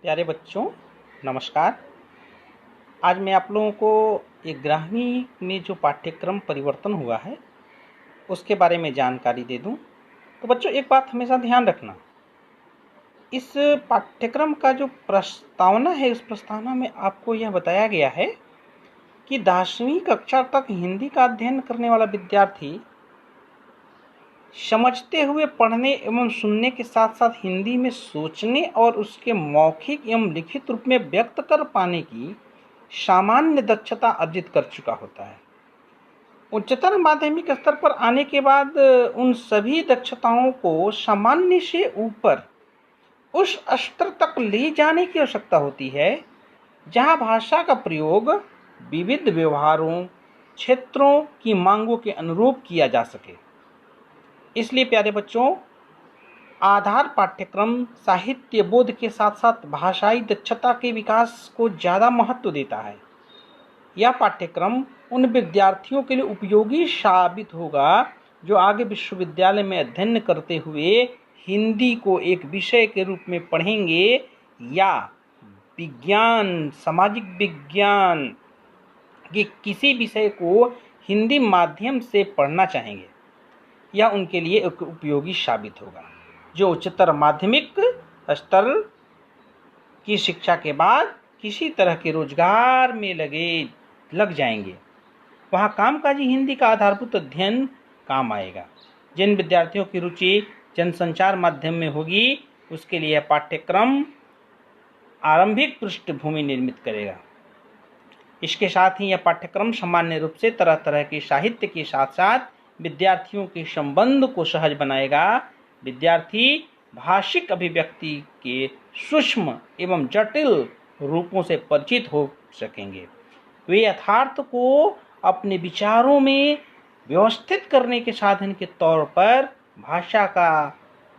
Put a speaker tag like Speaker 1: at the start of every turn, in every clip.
Speaker 1: प्यारे बच्चों, नमस्कार। आज मैं आप लोगों को 11वीं में जो पाठ्यक्रम परिवर्तन हुआ है उसके बारे में जानकारी दे दूं। तो बच्चों, एक बात हमेशा ध्यान रखना, इस पाठ्यक्रम का जो प्रस्तावना है उस प्रस्तावना में आपको यह बताया गया है कि 10वीं कक्षा तक हिंदी का अध्ययन करने वाला विद्यार्थी समझते हुए पढ़ने एवं सुनने के साथ साथ हिंदी में सोचने और उसके मौखिक एवं लिखित रूप में व्यक्त कर पाने की सामान्य दक्षता अर्जित कर चुका होता है। उच्चतर माध्यमिक स्तर पर आने के बाद उन सभी दक्षताओं को सामान्य से ऊपर उस स्तर तक ले जाने की आवश्यकता होती है जहां भाषा का प्रयोग विविध व्यवहारों, क्षेत्रों की मांगों के अनुरूप किया जा सके। इसलिए प्यारे बच्चों, आधार पाठ्यक्रम साहित्य बोध के साथ साथ भाषाई दक्षता के विकास को ज़्यादा महत्व देता है। यह पाठ्यक्रम उन विद्यार्थियों के लिए उपयोगी साबित होगा जो आगे विश्वविद्यालय में अध्ययन करते हुए हिंदी को एक विषय के रूप में पढ़ेंगे या विज्ञान, सामाजिक विज्ञान के किसी विषय को हिंदी माध्यम से पढ़ना चाहेंगे। यह उनके लिए एक उपयोगी साबित होगा जो उच्चतर माध्यमिक स्तर की शिक्षा के बाद किसी तरह के रोजगार में लग जाएंगे। वहाँ कामकाजी हिंदी का आधारभूत अध्ययन काम आएगा। जिन विद्यार्थियों की रुचि जनसंचार माध्यम में होगी उसके लिए पाठ्यक्रम आरंभिक पृष्ठभूमि निर्मित करेगा। इसके साथ ही यह पाठ्यक्रम सामान्य रूप से तरह तरह के साहित्य के साथ साथ विद्यार्थियों के संबंध को सहज बनाएगा। विद्यार्थी भाषिक अभिव्यक्ति के सूक्ष्म एवं जटिल रूपों से परिचित हो सकेंगे। वे यथार्थ को अपने विचारों में व्यवस्थित करने के साधन के तौर पर भाषा का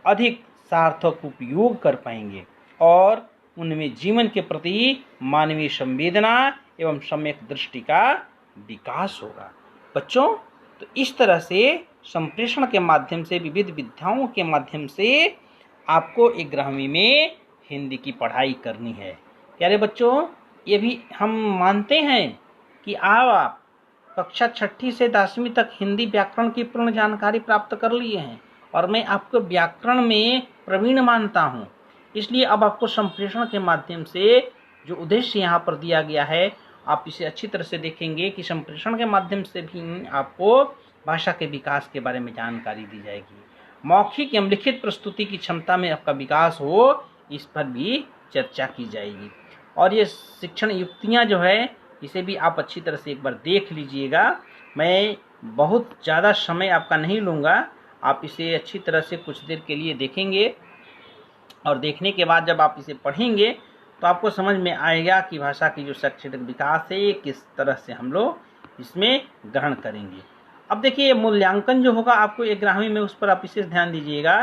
Speaker 1: अधिक सार्थक उपयोग कर पाएंगे और उनमें जीवन के प्रति मानवीय संवेदना एवं सम्यक दृष्टि का विकास होगा। बच्चों, तो इस तरह से संप्रेषण के माध्यम से विविध विधाओं के माध्यम से आपको 11वीं में हिंदी की पढ़ाई करनी है। प्यारे बच्चों, ये भी हम मानते हैं कि आप कक्षा 6ठी से 10वीं तक हिंदी व्याकरण की पूर्ण जानकारी प्राप्त कर लिए हैं और मैं आपको व्याकरण में प्रवीण मानता हूँ। इसलिए अब आपको संप्रेषण के माध्यम से जो उद्देश्य यहाँ पर दिया गया है आप इसे अच्छी तरह से देखेंगे कि संप्रेषण के माध्यम से भी आपको भाषा के विकास के बारे में जानकारी दी जाएगी। मौखिक एवं लिखित प्रस्तुति की क्षमता में आपका विकास हो, इस पर भी चर्चा की जाएगी। और ये शिक्षण युक्तियाँ जो है इसे भी आप अच्छी तरह से एक बार देख लीजिएगा। मैं बहुत ज़्यादा समय आपका नहीं लूँगा, आप इसे अच्छी तरह से कुछ देर के लिए देखेंगे और देखने के बाद जब आप इसे पढ़ेंगे तो आपको समझ में आएगा कि भाषा की जो शैक्षणिक विकास है किस तरह से हम लोग इसमें ग्रहण करेंगे। अब देखिए, मूल्यांकन जो होगा आपको 11वीं में, उस पर आप विशेष ध्यान दीजिएगा।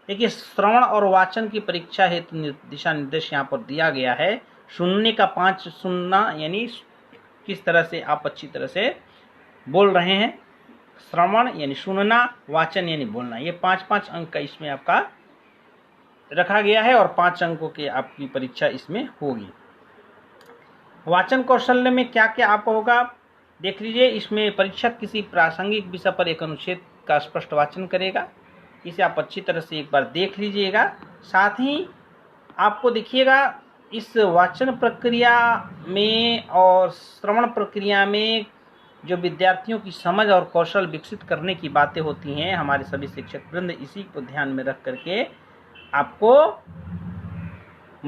Speaker 1: देखिए, श्रवण और वाचन की परीक्षा हेतु दिशा निर्देश यहाँ पर दिया गया है। सुनने का 5 सुनना, यानी किस तरह से आप अच्छी तरह से बोल रहे हैं। श्रवण यानी सुनना, वाचन यानी बोलना, ये 5-5 अंक का इसमें आपका रखा गया है और 5 अंकों की आपकी परीक्षा इसमें होगी। वाचन कौशल्य में क्या क्या आपका होगा देख लीजिए। इसमें परीक्षक किसी प्रासंगिक विषय पर एक अनुच्छेद का स्पष्ट वाचन करेगा। इसे आप अच्छी तरह से एक बार देख लीजिएगा। साथ ही आपको देखिएगा इस वाचन प्रक्रिया में और श्रवण प्रक्रिया में जो विद्यार्थियों की समझ और कौशल विकसित करने की बातें होती हैं, हमारे सभी शिक्षक वृंद इसी को ध्यान में रख करके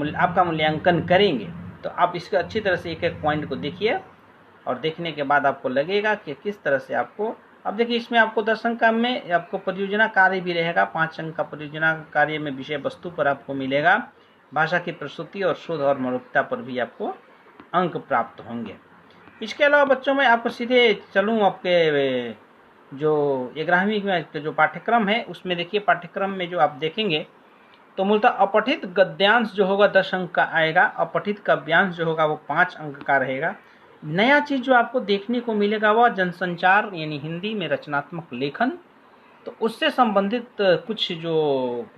Speaker 1: आपका मूल्यांकन करेंगे। तो आप इसको अच्छी तरह से एक एक पॉइंट को देखिए और देखने के बाद आपको लगेगा कि किस तरह से आपको, अब देखिए इसमें आपको 10 अंक में आपको परियोजना कार्य भी रहेगा। 5 अंक का परियोजना कार्य में विषय वस्तु पर आपको मिलेगा। भाषा की प्रस्तुति और शोध और मौलिकता पर भी आपको अंक प्राप्त होंगे। इसके अलावा बच्चों, मैं आपको सीधे चलूँ आपके जो 11वीं में जो पाठ्यक्रम है उसमें देखिए, पाठ्यक्रम में जो आप देखेंगे तो मूलतः अपठित गद्यांश जो होगा 10 अंक का आएगा। अपठित काव्यांश जो होगा वो 5 अंक का रहेगा। नया चीज़ जो आपको देखने को मिलेगा वह जनसंचार यानी हिंदी में रचनात्मक लेखन। तो उससे संबंधित कुछ जो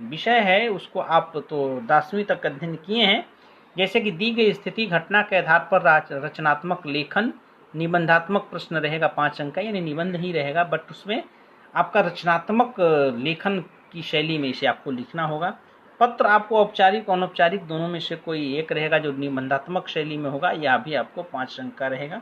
Speaker 1: विषय है उसको आप तो 10वीं तक अध्ययन किए हैं, जैसे कि दी गई स्थिति घटना के आधार पर रचनात्मक लेखन, निबंधात्मक प्रश्न रहेगा 5 अंक का, यानी निबंध ही रहेगा, बट उसमें आपका रचनात्मक लेखन की शैली में इसे आपको लिखना होगा। पत्र आपको औपचारिक अनौपचारिक दोनों में से कोई एक रहेगा जो निबंधात्मक शैली में होगा, या भी आपको 5 अंक का रहेगा।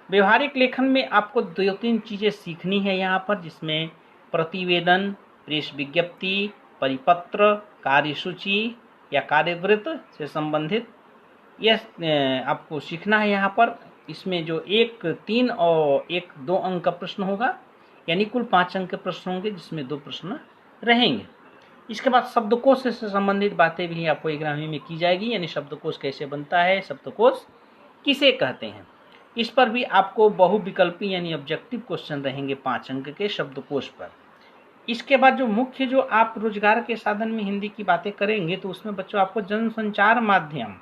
Speaker 1: व्यवहारिक लेखन में आपको 2-3 चीज़ें सीखनी है यहाँ पर, जिसमें प्रतिवेदन, प्रेस विज्ञप्ति, परिपत्र, कार्यसूची या कार्यवृत्त से संबंधित यह आपको सीखना है यहाँ पर। इसमें जो 1, 3 और 1, 2 अंक का प्रश्न होगा, यानी कुल 5 अंक के प्रश्न होंगे, जिसमें 2 प्रश्न रहेंगे। इसके बाद शब्दकोश से संबंधित बातें भी आपको 11वीं में की जाएगी, यानी शब्दकोश कैसे बनता है, शब्दकोश किसे कहते हैं, इस पर भी आपको बहुविकल्पी यानी ऑब्जेक्टिव क्वेश्चन रहेंगे 5 अंक के शब्दकोश पर। इसके बाद जो मुख्य जो आप रोजगार के साधन में हिंदी की बातें करेंगे, तो उसमें बच्चों आपको जनसंचार माध्यम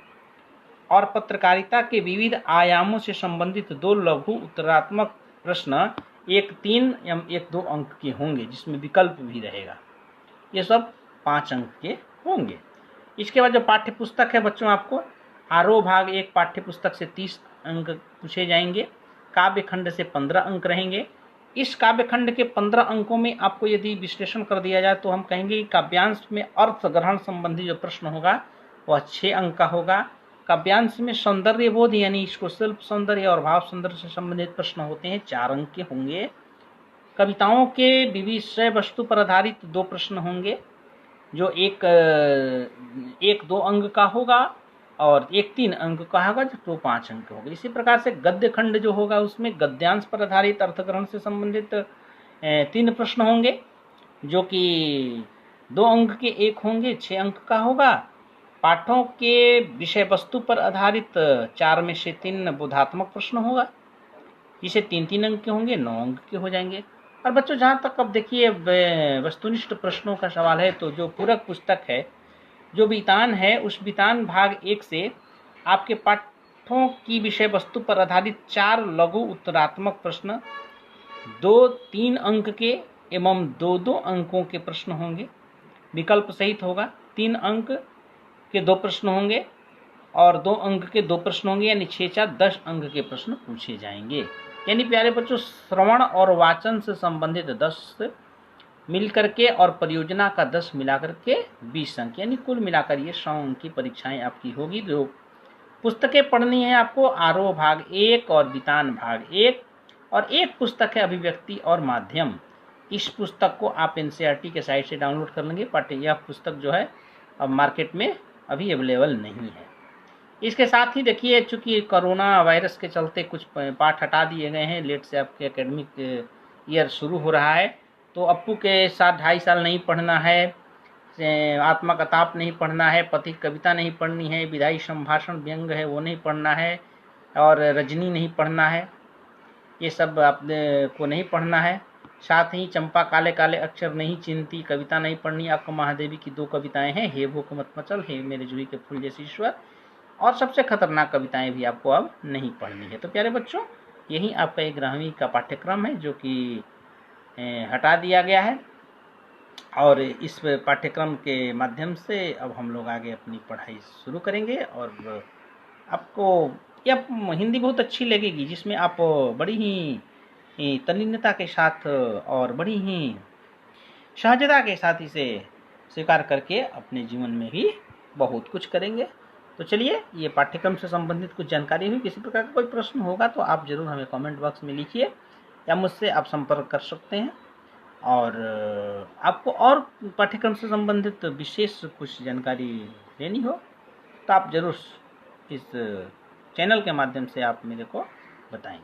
Speaker 1: और पत्रकारिता के विविध आयामों से संबंधित 2 लघु उत्तरात्मक प्रश्न 1, 3 या 1, 2 अंक के होंगे, जिसमें विकल्प भी रहेगा। ये सब 5 अंक के होंगे। इसके बाद जो पाठ्य पुस्तक है बच्चों, आपको आरोह भाग 1 पाठ्य पुस्तक से 30 अंक पूछे जाएंगे। काव्य खंड से 15 अंक रहेंगे। इस काव्य खंड के 15 अंकों में आपको यदि विश्लेषण कर दिया जाए तो हम कहेंगे कि काव्यांश में अर्थ ग्रहण संबंधी जो प्रश्न होगा वह 6 अंक का होगा। काव्यांश में सौंदर्य बोध यानी इसको शिल्प सौंदर्य और भाव सौंदर्य से संबंधित प्रश्न होते हैं, 4 अंक के होंगे। कविताओं के विषय वस्तु पर आधारित 2 प्रश्न होंगे, जो एक 2 अंक का होगा और 1 3 अंक का होगा, जो 5 अंक होगा। इसी प्रकार से गद्य खंड जो होगा उसमें गद्यांश पर आधारित अर्थग्रहण से संबंधित 3 प्रश्न होंगे, जो कि 2 अंक के 1 होंगे, 6 अंक का होगा। पाठों के विषय वस्तु पर आधारित 4 में से 3 बोधात्मक प्रश्न होगा, जिसे 3-3 अंक के होंगे, 9 अंक के हो जाएंगे। और बच्चों जहाँ तक अब देखिए वस्तुनिष्ठ प्रश्नों का सवाल है, तो जो पूरक पुस्तक है, जो बितान है, उस बितान भाग 1 से आपके पाठों की विषय वस्तु पर आधारित 4 लघु उत्तरात्मक प्रश्न 2-3 अंक के एवं 2-2 अंकों के प्रश्न होंगे, विकल्प सहित होगा। 3 अंक के 2 प्रश्न होंगे और 2 अंक के 2 प्रश्न होंगे, यानी 6-4 10 अंक के प्रश्न पूछे जाएंगे। यानी प्यारे बच्चों, श्रवण और वाचन से संबंधित 10 मिल करके और परियोजना का 10 मिला करके 20 अंक, यानी कुल मिलाकर ये 100 अंक की परीक्षाएं आपकी होगी। जो पुस्तकें पढ़नी है आपको, आरोह भाग 1 और बितान भाग 1, और एक पुस्तक है अभिव्यक्ति और माध्यम। इस पुस्तक को आप NCERT के साइट से डाउनलोड कर लेंगे। यह पुस्तक जो है अब मार्केट में अभी अवेलेबल नहीं है। इसके साथ ही देखिए, चूंकि कोरोना वायरस के चलते कुछ पाठ हटा दिए गए हैं, लेट से आपके एकेडमिक ईयर शुरू हो रहा है, तो अप्पू के साथ 2.5 साल नहीं पढ़ना है, आत्मकथाप नहीं पढ़ना है, पथिक कविता नहीं पढ़नी है, विधायी संभाषण व्यंग है वो नहीं पढ़ना है, और रजनी नहीं पढ़ना है, ये सब आपको नहीं पढ़ना है। साथ ही चंपा काले काले अक्षर नहीं चिन्हती कविता नहीं पढ़नी। आपको महादेवी की 2 कविताएं हैं, हे भूख मत मचल, हे मेरे जूही के फूल जैसे ईश्वर, और सबसे खतरनाक कविताएं भी आपको अब नहीं पढ़नी है। तो प्यारे बच्चों, यही आपका 11वीं का पाठ्यक्रम है जो कि हटा दिया गया है, और इस पाठ्यक्रम के माध्यम से अब हम लोग आगे अपनी पढ़ाई शुरू करेंगे। और आपको यह हिंदी बहुत अच्छी लगेगी, जिसमें आप बड़ी ही तल्लीनता के साथ और बड़ी ही सहजता के साथ इसे स्वीकार करके अपने जीवन में भी बहुत कुछ करेंगे। तो चलिए, ये पाठ्यक्रम से संबंधित कुछ जानकारी हुई। किसी प्रकार का कोई प्रश्न होगा तो आप जरूर हमें कमेंट बॉक्स में लिखिए, या मुझसे आप संपर्क कर सकते हैं। और आपको और पाठ्यक्रम से संबंधित विशेष कुछ जानकारी लेनी हो तो आप जरूर इस चैनल के माध्यम से आप मेरे को बताएंगे।